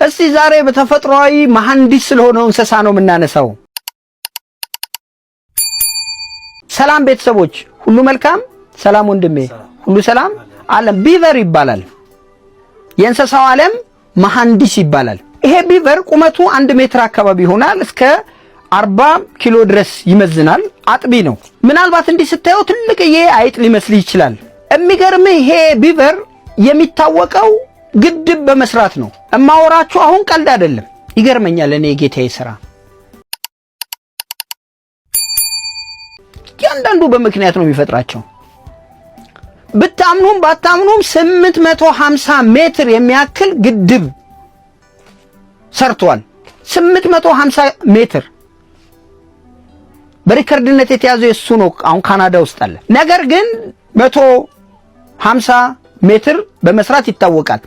እስቲ ዛሬ በተፈጥሯዊ መሐንዲስ ስለሆነው እንስሳ ነው የምናነሳው። ሰላም ቤተሰቦች ሁሉ መልካም? ሰላም ወንድሜ ሁሉ ሰላም? ዓለም ቢቨር ይባላል። የእንስሳው ዓለም መሐንዲስ ይባላል። ይሄ ቢቨር ቁመቱ 1 ሜትር አካባቢ ይሆናል። እስከ 40 ኪሎ ድረስ ይመዝናል። አጥቢ ነው። ምናልባት እንዲህ ስታየው ትልቅዬ አይጥ ሊመስል ይችላል። የሚገርምህ ይሄ ቢቨር የሚታወቀው ግድብ በመስራት ነው። እማወራችሁ አሁን ቀልድ አይደለም። ይገርመኛል እኔ የጌታዬ ሥራ። ያንዳንዱ በምክንያት ነው የሚፈጥራቸው። ብታምኑም ባታምኑም 850 ሜትር የሚያክል ግድብ ሰርቷል። 850 ሜትር በሪከርድነት የተያዘው እሱ ነው። አሁን ካናዳ ውስጥ አለ። ነገር ግን 150 ሜትር በመስራት ይታወቃል።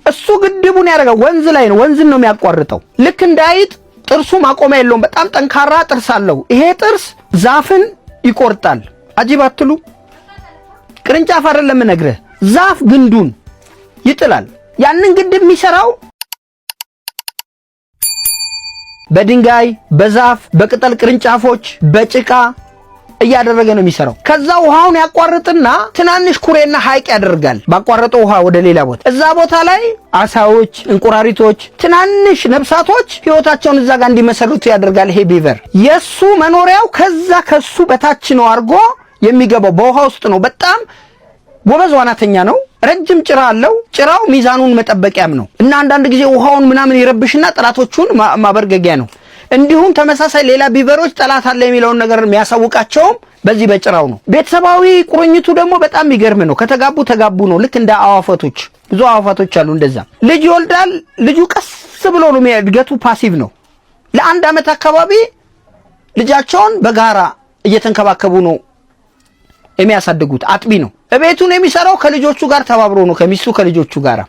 እሱ ግድቡን ያደረገው ወንዝ ላይ ነው። ወንዝን ነው የሚያቋርጠው። ልክ እንዳይጥ ጥርሱ ማቆሚያ የለውም። በጣም ጠንካራ ጥርስ አለው። ይሄ ጥርስ ዛፍን ይቆርጣል። አጂብ አትሉ? ቅርንጫፍ አይደለም ነግረህ፣ ዛፍ ግንዱን ይጥላል። ያንን ግድብ የሚሰራው በድንጋይ፣ በዛፍ፣ በቅጠል ቅርንጫፎች፣ በጭቃ እያደረገ ነው የሚሰራው። ከዛ ውሃውን ያቋርጥና ትናንሽ ኩሬና ሐይቅ ያደርጋል። ባቋረጠው ውሃ ወደ ሌላ ቦታ፣ እዛ ቦታ ላይ አሳዎች፣ እንቁራሪቶች፣ ትናንሽ ነፍሳቶች ህይወታቸውን እዛ ጋር እንዲመሰርቱ ያደርጋል። ይሄ ቢቨር የሱ መኖሪያው ከሱ በታች ነው አድርጎ የሚገባው። በውሃ ውስጥ ነው። በጣም ጎበዝ ዋናተኛ ነው። ረጅም ጭራ አለው። ጭራው ሚዛኑን መጠበቂያም ነው እና አንዳንድ ጊዜ ውሃውን ምናምን ይረብሽና ጠላቶቹን ማበርገጊያ ነው። እንዲሁም ተመሳሳይ ሌላ ቢቨሮች ጠላት አለ የሚለውን ነገር የሚያሳውቃቸውም በዚህ በጭራው ነው። ቤተሰባዊ ቁርኝቱ ደግሞ በጣም የሚገርም ነው። ተጋቡ ነው። ልክ እንደ አዋፋቶች፣ ብዙ አዋፋቶች አሉ እንደዛ። ልጅ ይወልዳል። ልጁ ቀስ ብሎ ነው እድገቱ ፓሲቭ ነው። ለ1 ዓመት አካባቢ ልጃቸውን በጋራ እየተንከባከቡ ነው የሚያሳድጉት። አጥቢ ነው። እቤቱን የሚሰራው ከልጆቹ ጋር ተባብሮ ነው፣ ከሚስቱ ከልጆቹ ጋር።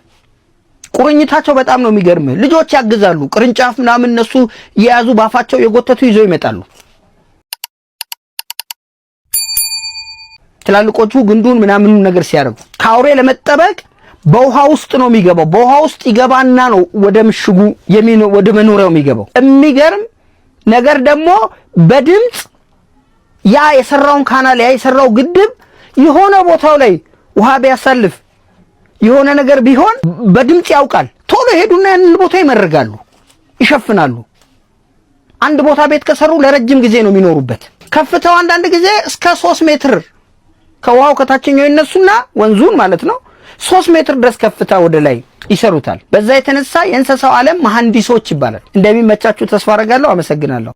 ቁርኝታቸው በጣም ነው የሚገርምህ። ልጆች ያግዛሉ። ቅርንጫፍ ምናምን እነሱ የያዙ ባፋቸው የጎተቱ ይዘው ይመጣሉ። ትላልቆቹ ግንዱን ምናምን ነገር ሲያደርጉ ከአውሬ ለመጠበቅ በውሃ ውስጥ ነው የሚገባው። በውሃ ውስጥ ይገባና ነው ወደ ምሽጉ ወደ መኖሪያው የሚገባው። የሚገርም ነገር ደግሞ በድምጽ ያ የሰራውን ካናል ያ የሰራው ግድብ የሆነ ቦታው ላይ ውሃ ቢያሳልፍ የሆነ ነገር ቢሆን በድምጽ ያውቃል። ቶሎ ሄዱና ያንን ቦታ ይመርጋሉ፣ ይሸፍናሉ። አንድ ቦታ ቤት ከሰሩ ለረጅም ጊዜ ነው የሚኖሩበት። ከፍታው አንዳንድ ጊዜ እስከ 3 ሜትር ከውሃው ከታችኛው ይነሱና ወንዙን ማለት ነው 3 ሜትር ድረስ ከፍታ ወደ ላይ ይሰሩታል። በዛ የተነሳ የእንስሳው ዓለም መሐንዲሶች ይባላል። እንደሚመቻችሁ ተስፋ አደርጋለሁ። አመሰግናለሁ።